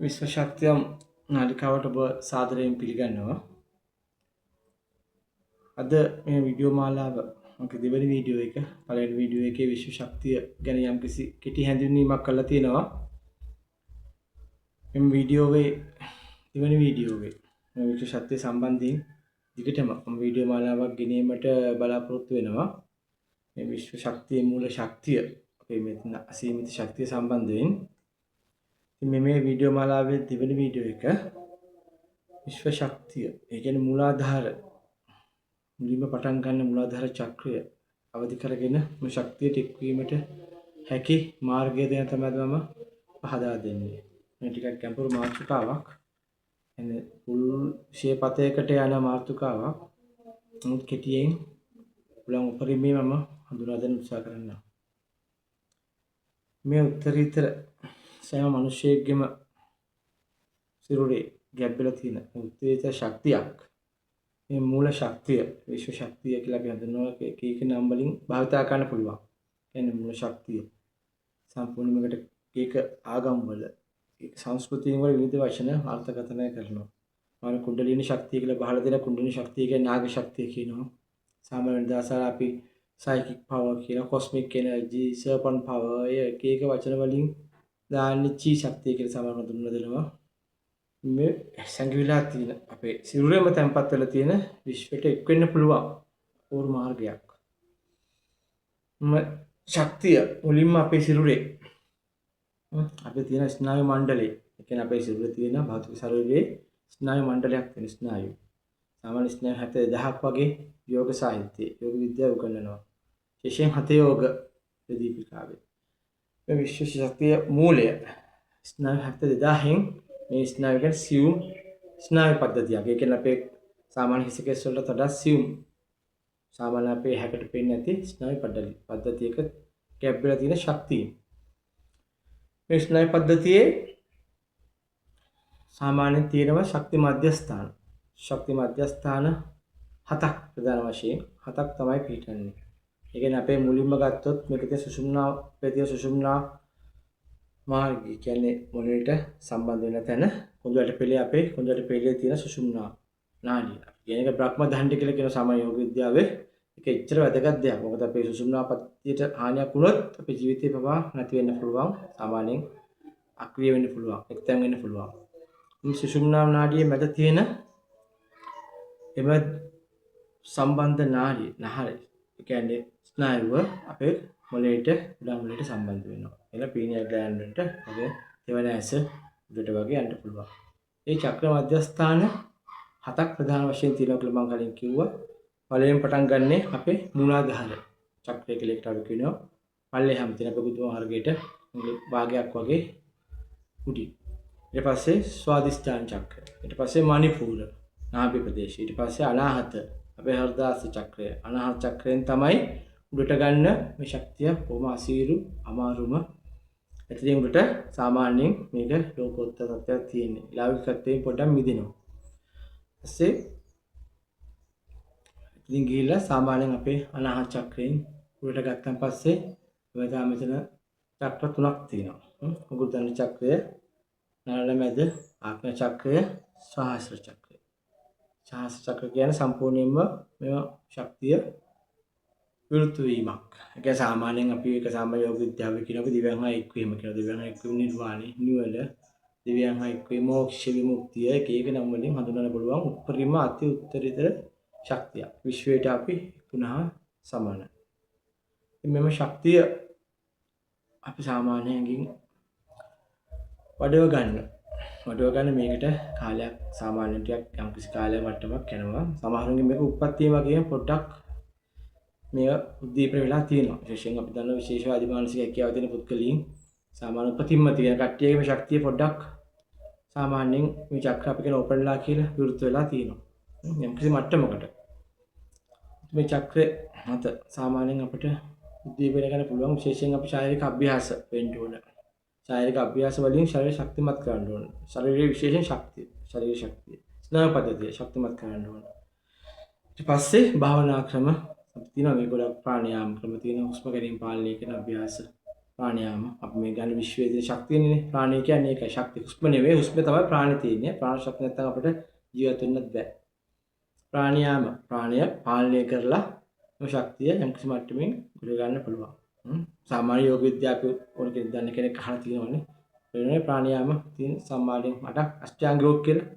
විශ්ව ශක්තිය නාලිකාවට ඔබ සාදරයෙන් පිළිගන්නවා. අද මේ වීඩියෝ මාලාව මගේ දෙවෙනි වීඩියෝ එක. පළවෙනි වීඩියෝ එකේ විශ්ව ශක්තිය ගැන යම්කිසි කෙටි හැඳින්වීමක් කරලා තියෙනවා. මේ වීඩියෝවේ දෙවෙනි වීඩියෝවේ මේ විශ්ව ශක්තිය සම්බන්ධයෙන් දිගටම මම වීඩියෝ මාලාවක් ගෙනීමට බලාපොරොත්තු වෙනවා. මේ විශ්ව ශක්තියේ මූල ශක්තිය අපේ මෙතන අසීමිත ශක්තිය සම්බන්ධයෙන් මේ වීඩියෝ මාලාවේ දෙවෙනි වීඩියෝ එක විශ්ව ශක්තිය ඒ කියන්නේ මූලාධාර මුලින්ම පටන් ගන්න මූලාධාර චක්‍රය අවදි කරගෙන මේ ශක්තියට එක්වීමට හැකි මාර්ගය දැන තමයි මම පහදා දෙන්නේ. මේ ටිකක් ගැඹුරු මාතෘකාවක්. එන්නේ පුල් ශේපතයකට යන මාතෘකාවක්. මුත් කෙටියෙන් උලන් උපරිමේ මම හඳුනා දෙන්න උත්සාහ කරනවා. මේ උත්තරීතර සෑම මිනිසෙකගෙම සිරුරේ ගැඹෙලා තියෙන උත්තරීතර ශක්තියක්. මේ මූල ශක්තිය විශ්ව ශක්තිය කියලා අපි හඳුන්වනවා. එක නම් වලින් භාවිතා කරන්න පුළුවන්. කියන්නේ මූල ශක්තිය සම්පූර්ණයෙන්කට ඒක ආගම් වල ඒක සංස්කෘතියෙන් වල විවිධ වචන අර්ථකථනය කරනවා. මාන කුණ්ඩලිනී ශක්තිය කියලා බහලා දෙන කුණ්ඩලිනී ශක්තිය කියන්නේ නාග ශක්තිය කියනවා. සාමාන්‍ය දාසාර අපි සයිකික් පවර් කියන කොස්මික් එනර්ජි සර්පන් පවර් එක එක වචන වලින් දාන්නේ චී ශක්තිය කියලා සාමාන්‍යයෙන් හඳුන්වලා දෙනවා. මේ සංගවිලා තියෙන අපේ සිරුරේම තැම්පත් වෙලා තියෙන විශ්වයට එක් වෙන්න පුළුවන් ඕර මාර්ගයක්. ශක්තිය මුලින්ම අපේ සිරුරේ අපේ තියෙන ස්නායු මණ්ඩලයේ ඒ කියන්නේ අපේ සිරුරේ තියෙන භෞතික ශරීරයේ ස්නායු මණ්ඩලයක් තියෙන ස්නායු. සාමාන්‍ය ස්නායු 70000ක් වගේ යෝග සාහිත්‍යයේ යෝග විද්‍යාව උගන්වනවා. විශේෂයෙන් හත යෝග දීපිකාවේ. මේ විශ්ව ශක්තිය මූලය ස්නායු 70000න් මේ ස්නායු කියන්නේ සියුම් ස්නායු පද්ධතියක්. ඒ කියන්නේ අපේ සාමාන්‍ය හිසකෙස් වලට වඩා සියුම් සාමාන්‍ය අපේ හැකට පේන්නේ නැති ස්නායු පද්ධතියක ගැඹුරට තියෙන ශක්තිය. මේ ස්නායු පද්ධතියේ සාමාන්‍යයෙන් තියෙනවා ශක්ති මධ්‍යස්ථාන. ශක්ති මධ්‍යස්ථාන 7ක් ප්‍රධාන වශයෙන් 7ක් තමයි පිළිගන්නේ. ඒ කියන්නේ අපේ මුලින්ම ගත්තොත් මේක තියෙන සුෂුම්නා ප්‍රතිය සුෂුම්නා මාර්ගය කියන්නේ මොළයට සම්බන්ධ වෙන තැන කුඳුයට පෙළේ අපේ කුඳුයට පෙළේ තියෙන සුෂුම්නා නාඩිය. කියන එක බ්‍රහ්ම දණ්ඩ කියලා කියන සමාජ යෝග විද්‍යාවේ ඒක එච්චර වැදගත් දෙයක්. මොකද අපේ සුෂුම්නා පද්ධතියට හානියක් වුණොත් අපේ ජීවිතේ පවා නැති වෙන්න පුළුවන්. සාමාන්‍යයෙන් අක්‍රිය වෙන්න පුළුවන්. එක්තැන් වෙන්න පුළුවන්. මේ සුෂුම්නා නාඩියේ මැද තියෙන එම සම්බන්ධ නාඩිය නහරය. ඒ කියන්නේ ස්නායුව අපේ මොළයට උඩම් වලට සම්බන්ධ වෙනවා. එන පීනියල් ග්ලෑන්ඩ් වලට වගේ දෙවන ඇස උඩට වගේ යන්න පුළුවන්. මේ චක්‍ර මධ්‍යස්ථාන 7ක් ප්‍රධාන වශයෙන් තියෙනවා කියලා මම කලින් කිව්වා. පළවෙනිම පටන් ගන්නෙ අපේ මූලාධාර චක්‍රය කියලා එකට අපි කියනවා. පල්ලෙහාම තියෙන අපේ බුදු මාර්ගයට භාගයක් වගේ උඩින්. ඊට පස්සේ ස්වාදිෂ්ඨාන චක්‍රය. ඊට පස්සේ මණිපූර නාභි ප්‍රදේශය. ඊට පස්සේ අනාහත අපේ හෘදාස්ස චක්‍රය. අනාහත චක්‍රයෙන් තමයි උඩට ගන්න මේ ශක්තිය කොහොම අසීරු අමාරුම එතනින් උඩට සාමාන්‍යයෙන් මේක ලෝකෝත්තර තත්ත්වයක් තියෙන්නේ. ලෞකික තත්ත්වයෙන් පොඩ්ඩක් මිදෙනවා. ඊපස්සේ ඉතින් ගිහිල්ලා සාමාන්‍යයෙන් අපේ අනාහත චක්‍රයෙන් උඩට ගත්තන් පස්සේ වෙදා මෙතන චක්‍ර තුනක් තියෙනවා. උගුරුදණ්ඩ චක්‍රය, නළල මැද ආඥා චක්‍රය, සහස්‍ර චක්‍රය. සහස්‍ර චක්‍ර කියන්නේ සම්පූර්ණයෙන්ම මේවා ශක්තිය විරුද්ධ වීමක්. ඒ කියන්නේ සාමාන්‍යයෙන් අපි ඒක සාමාන්‍ය යෝග විද්‍යාවේ කියනවා දිව්‍යංග එක්වීම කියලා. දිව්‍යංග එක්වීම නිර්වාණය, නිවල, දිව්‍යංග එක්වීම මොක්ෂ විමුක්තිය එක නම් වලින් හඳුනන්න පුළුවන් උපරිම අති උත්තරීතර ශක්තිය. විශ්වයට අපි පුනහ සමානයි. මෙම ශක්තිය අපි සාමාන්‍යයෙන් වඩව ගන්න මේකට කාලයක් සාමාන්‍යයෙන් ටිකක් යම්කිසි කාලයක් වට්ටමක් යනවා. සමහරුන්ගේ මේක උප්පත්තිය වගේම පොඩ්ඩක් මේ උද්දීපන වෙලා තියෙනවා. විශේෂයෙන් අපි දන්න විශේෂවාදී මානසික හැකියාව තියෙන පුද්ගලයන් සාමාන්‍ය උපතින්ම තියෙන කට්ටියගේ මේ ශක්තිය පොඩ්ඩක් සාමාන්‍යයෙන් මේ චක්‍ර අපි කියන ඕපන්ලා කියලා විරුද්ධ වෙලා තියෙනවා. යම්කිසි මට්ටමකට මේ චක්‍රය මත සාමාන්‍යයෙන් අපිට උද්දීපන ගන්න පුළුවන්. විශේෂයෙන් අපි ශාරීරික අභ්‍යාස වෙන්න ඕන. ශාරීරික අභ්‍යාස වලින් ශරීරය ශක්තිමත් කරන්න ඕන. ශරීරයේ විශේෂයෙන් ශක්තිය, ශරීර ශක්තිය, ස්නායු පද්ධතිය ශක්තිමත් කරන්න ඕන. ඊට පස්සේ භාවනා ක්‍රම අපි තියෙනවා මේ ගොඩක් ප්‍රාණයාම ක්‍රම තියෙනවා. හුස්ම ගැනීම පාලනය කරන අභ්‍යාස ප්‍රාණයාම අපි මේ ගන්න විශ්වයේ තියෙන ශක්තියනේ ප්‍රාණය කියන්නේ ඒකයි ශක්තිය. හුස්ම නෙවෙයි හුස්ම තමයි ප්‍රාණය තියෙන්නේ. ප්‍රාණ ශක්තිය නැත්නම් අපිට ජීවත් වෙන්නත් බෑ. ප්‍රාණයාම ප්‍රාණය පාලනය කරලා මේ ශක්තිය යම් කිසි මට්ටමින් ගොඩ ගන්න පුළුවන්. සාමාන්‍ය යෝග විද්‍යාව ඕන කෙනෙක් දන්න කෙනෙක් අහලා තියෙනවනේ. වෙනනේ ප්‍රාණයාම තියෙන සම්මාදයෙන් මට අෂ්ටාංග යෝග කියලා.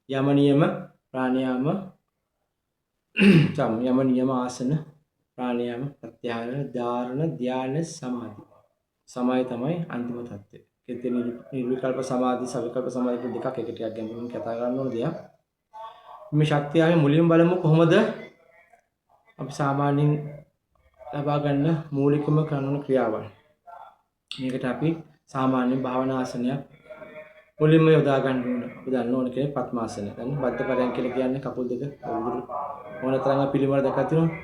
යම නියම ප්‍රාණයාම යම නියම ආසන ප්‍රාණයාම ප්‍රත්‍යාහාර ධාරණ ධානය සමාධි. සමාධි තමයි අන්තිම தත්ත්වය. ඒකේ නිර්විකල්ප සමාධි සවිකල්ප සමාධි දෙකක් එක ටිකක් ගැඹුරින් කතා කරන්න ඕන දෙයක්. මේ ශක්තිය මුලින්ම බලමු කොහොමද අපි සාමාන්‍යයෙන් ලබා ගන්න මූලිකම කරන ක්‍රියාවල්. මේකට අපි සාමාන්‍ය භාවනා ආසනයක් මුලින්ම යොදා ගන්න ඕන. අපි දන්න ඕන කෙනෙක් පద్මාසනය. දැන් බද්ධ පරයන්ක කියලා කියන්නේ කකුල් දෙක මොනතරම් පිළිවෙල දෙකක් තියෙනවා.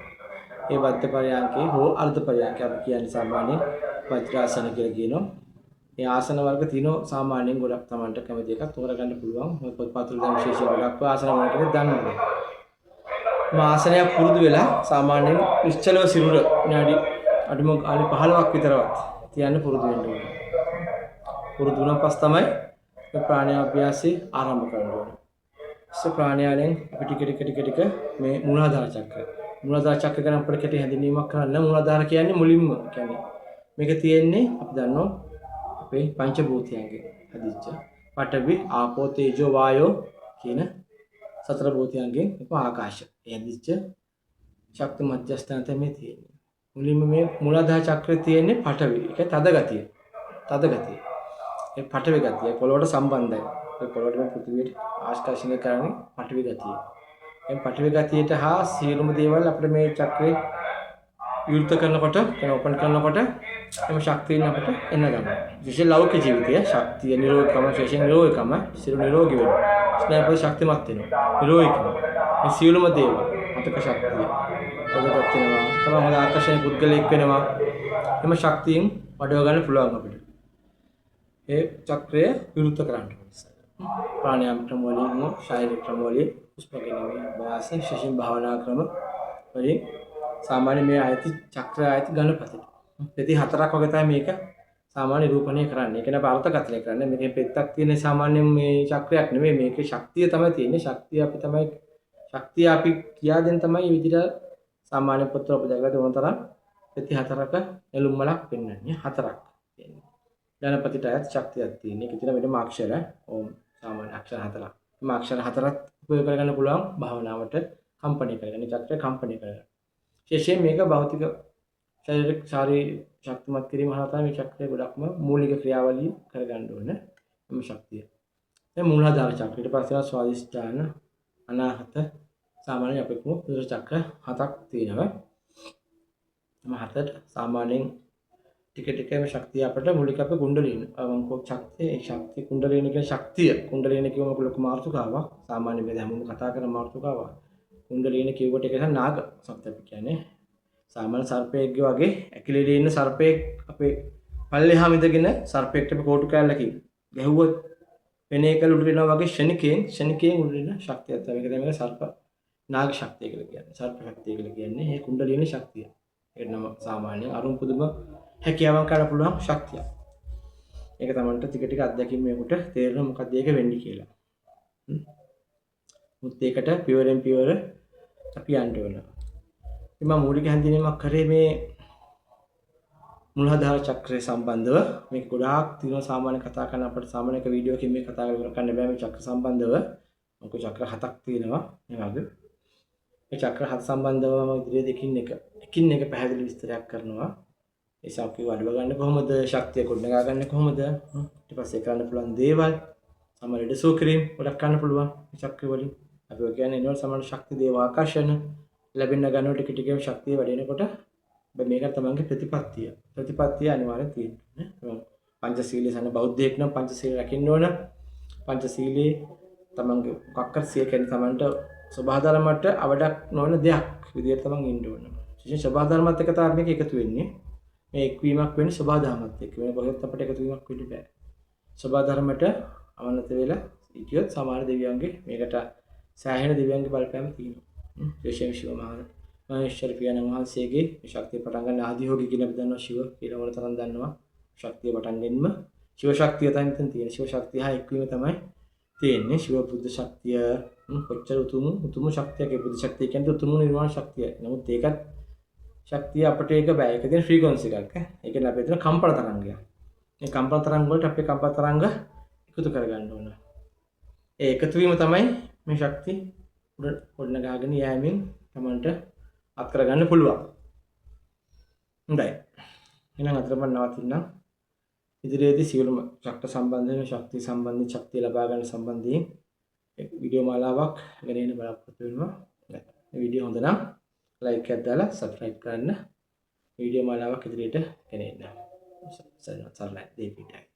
ඒ බද්ධ පරයන්කේ හෝ අර්ධ පරයන්ක අපි කියන්නේ සාමාන්‍යයෙන් වජ්‍රාසන කියලා කියනවා. මේ ආසන වර්ග තියෙනවා සාමාන්‍යයෙන් ගොඩක් Tamanට කැමති එකක් තෝරගන්න පුළුවන්. මේ පොත්පත්වල දැන් විශේෂයෙන් ගොඩක් ආසන වල කෙනෙක් දන්නවා. මේ ආසනය පුරුදු වෙලා සාමාන්‍යයෙන් නිශ්චලව සිරුර විනාඩි අඩුම ගානේ 15ක් විතරවත් තියන්න පුරුදු වෙන්න ඕනේ. පුරුදු වුණාන් පස්සේ තමයි මේ ප්‍රාණායාම ආරම්භ කරන්න ඕනේ. ප්‍රාණායාමයෙන් අපි ටික මේ මූලාධාර චක්‍රය. මූලාධාර චක්‍ර ගැන අපිට කෙටි හැඳින්වීමක් කරන්න. මූලාධාර කියන්නේ මුලින්ම කියන්නේ මේක තියෙන්නේ අපි දන්නවා අපේ පංචභූතයන්ගේ හදිච්ච පඨවි ආපෝ තේජෝ වායෝ කියන සතර භූතයන්ගෙන් එක ආකාශ. ඒ හදිච්ච ශක්ති මධ්‍යස්ථාන තමයි තියෙන්නේ. මුලින්ම මේ මූලාධාර චක්‍රය තියෙන්නේ පඨවි. ඒක තද ගතිය. තද ගතිය. ඒ පඨවි ගතිය පොළොවට සම්බන්ධයි. ඒ පොළොවට පෘථිවියට ආශ්කර්ෂණය කරන්නේ පඨවි ගතිය. මේ පඨවි ගතියට හා සියලුම දේවල් අපිට මේ චක්‍රේ විවෘත කරනකොට ඕපන් කරනකොට එම ශක්තියන අපිට එන්න ගන්නවා. විශේෂ ලෞකික ජීවිතය ශක්තිය නිරෝධකම විශේෂයෙන් නිරෝධකම සිරු නිරෝගී වෙනවා. ස්නායුපද ශක්තිමත් වෙනවා. නිරෝධකම මේ සියලුම දේවල් අතක ශක්තිය පදවත් වෙනවා. තමයි හොඳ ආකර්ෂණීය පුද්ගලයෙක් වෙනවා. එම ශක්තියෙන් වඩව ගන්න පුළුවන් අපිට. ඒ චක්‍රය විවෘත කරන්න ඕනේ. ප්‍රාණායාම ක්‍රම වලින් ශාරීරික ක්‍රම වලින් පුස්පකෙනීමේ අභ්‍යාස විශේෂයෙන් භාවනා ක්‍රම වලින් සාමාන්‍ය මේ ආයති චක්‍ර ආයති ගණපතට පෙති හතරක් වගේ තමයි මේක සාමාන්‍ය නිරූපණය කරන්නේ. ඒක නේ අර්ථකථනය කරන්නේ. මේකේ පෙත්තක් තියෙන සාමාන්‍යයෙන් මේ චක්‍රයක් නෙමෙයි. මේකේ ශක්තිය තමයි තියෙන්නේ. ශක්තිය අපි කියා දෙන්න තමයි මේ විදිහට සාමාන්‍ය පොත්වල අපි දැකලා තියෙන තරම් පෙති හතරක නෙළුම් මලක් පෙන්වන්නේ. හතරක් තියෙන්නේ. ගණපතිට ආයත් ශක්තියක් තියෙන්නේ. ඒක තියෙන මෙතන අක්ෂර ඕම් සාමාන්‍ය අක්ෂර හතරක්. මේ අක්ෂර හතරක් උපයෝග කරගන්න පුළුවන් භාවනාවට කම්පණය කරගෙන චක්‍රය කම්පණය කරගෙන. විශේෂයෙන් මේක භෞතික ශාරීරික ශක්තිමත් කිරීම හරහා මේ චක්‍රය ගොඩක්ම මූලික ක්‍රියාවලිය කරගන්න ඕන මේ ශක්තිය. මේ මූලාධාර චක්‍රය ඊට පස්සේ ස්වාදිෂ්ඨාන අනාහත සාමාන්‍යයෙන් අපේ පුදුර චක්‍ර හතක් තියෙනවා. මේ හතට සාමාන්‍යයෙන් ටික මේ ශක්තිය අපිට මූලික අපේ කුණ්ඩලින අවංකෝ ශක්තිය ඒ ශක්තිය කුණ්ඩලින කියන ශක්තිය කුණ්ඩලින කියවම ලොකු මාතෘකාවක් සාමාන්‍ය මේ හැමෝම කතා කරන මාතෘකාවක්. කුණ්ඩලින කියවට එක නාග සත්‍ය අපි කියන්නේ සාමාන්‍ය සර්පයෙක්ගේ වගේ ඇකිලෙලේ ඉන්න සර්පයෙක් අපේ පල්ලෙහාම ඉඳගෙන සර්පයෙක්ට අපි කෝටු කැල්ලකින් ගැහුවොත් වෙන එක උඩ වෙනවා වගේ ෂණිකයෙන් උඩ වෙන ශක්තියක් තමයි. ඒක තමයි සර්ප නාග ශක්තිය කියලා කියන්නේ. සර්ප ශක්තිය කියලා කියන්නේ මේ කුණ්ඩලින ශක්තිය. ඒක නම සාමාන්‍යයෙන් අරුම් පුදුම හැකියාවක් ගන්න පුළුවන් ශක්තිය. ඒක තමයි ටික අත්දැකීම් මේකට තේරෙන මොකක්ද ඒක වෙන්නේ කියලා. මුත් ඒකට පියවරෙන් පියවර අපි යන්න ඕන. මම මූලික හැඳින්වීමක් කරේ මේ මූලාධාර චක්‍රය සම්බන්ධව. මේක ගොඩාක් තියෙනවා සාමාන්‍ය කතා කරන අපිට සාමාන්‍ය එක වීඩියෝ එකකින් මේ කතා කරන්න බෑ මේ චක්‍ර සම්බන්ධව. මොකද චක්‍ර හතක් තියෙනවා මේ වගේ. මේ චක්‍ර හත සම්බන්ධව මම ඉදිරියේ එකින් එක පැහැදිලි විස්තරයක් කරනවා. ඒ ශක්තිය වඩව ගන්න කොහොමද? ශක්තිය ගොඩනගා ගන්න කොහොමද? ඊට පස්සේ කරන්න පුළුවන් දේවල් සමහර ඉඩ සෝකරීම් ගොඩක් කරන්න පුළුවන් මේ චක්‍ර වලින්. අපි කියන්නේ නෝ සමාන ශක්ති දේව ආකර්ෂණ ලැබෙන්න ගන්නකොට ටික ශක්තිය වැඩි වෙනකොට මේක තමයි ප්‍රතිපත්තිය. ප්‍රතිපත්තිය අනිවාර්යෙන් තියෙන්නේ. පංචශීලයේ සන බෞද්ධයෙක් නම් පංචශීල රැකින්න ඕන. පංචශීලයේ තමන්ගේ මොකක්වත් සිය කියන්නේ තමන්ට සබහා ධර්මයට අවඩක් නොවන දෙයක් විදියට තමන් ඉන්න ඕන. විශේෂ සබහා ධර්මات එක තමයි මේක එකතු වෙන්නේ. මේ එක්වීමක් වෙන්නේ සබහා ධර්මات එක්ක. වෙන කොහෙවත් අපිට එකතු වීමක් වෙන්න බෑ. සබහා ධර්මයට අවනත වෙලා ඉතියොත් සමාන දෙවියන්ගේ මේකට සෑහෙන දෙවියන්ගේ බලපෑම තියෙනවා. විශේෂයෙන් ශිව මහේශ්වර පියාණන් වහන්සේගේ ශක්තිය පටන් ගන්න ආදියෝගී කියන අපි දන්නවා ශිව කියලා මොන තරම් දන්නවා. ශක්තිය පටන් ගැනීම ශිව ශක්තිය තමයි මෙතන තියෙන්නේ. ශිව ශක්තිය හා එක්වීම තමයි තියෙන්නේ. ශිව බුද්ධ ශක්තිය කොච්චර උතුම් ශක්තියක් ඒ බුද්ධ ශක්තිය කියන්නේ උතුම් නිර්වාණ ශක්තිය. නමුත් ඒකත් ශක්තිය අපිට ඒක බෑ. ඒක තියෙන ෆ්‍රීකවන්සි එකක්. ඒ කියන්නේ අපේ තියෙන කම්පන තරංගයක්. මේ කම්පන තරංග වලට අපේ කම්පන තරංග එකතු කරගන්න ඕන. ඒ එකතු වීම තමයි මේ ශක්තිය ගොඩනගාගෙන යෑමෙන් තමන්ට අත් කරගන්න පුළුවන්. හොඳයි. එහෙනම් අතරම නවතින්න. ඉදිරියේදී සියලුම ශක්ති සම්බන්ධයෙන් ශක්තිය සම්බන්ධයෙන් ශක්තිය ලබා ගන්න සම්බන්ධයෙන් වීඩියෝ මාලාවක් ගෙන එන්න බලාපොරොත්තු වෙනවා. මේ වීඩියෝ හොඳ නම් ලයික් එකක් දාලා සබ්ස්ක්‍රයිබ් කරන්න. වීඩියෝ මාලාවක් ඉදිරියට ගෙන එන්න. සරලයි දෙපිටයි.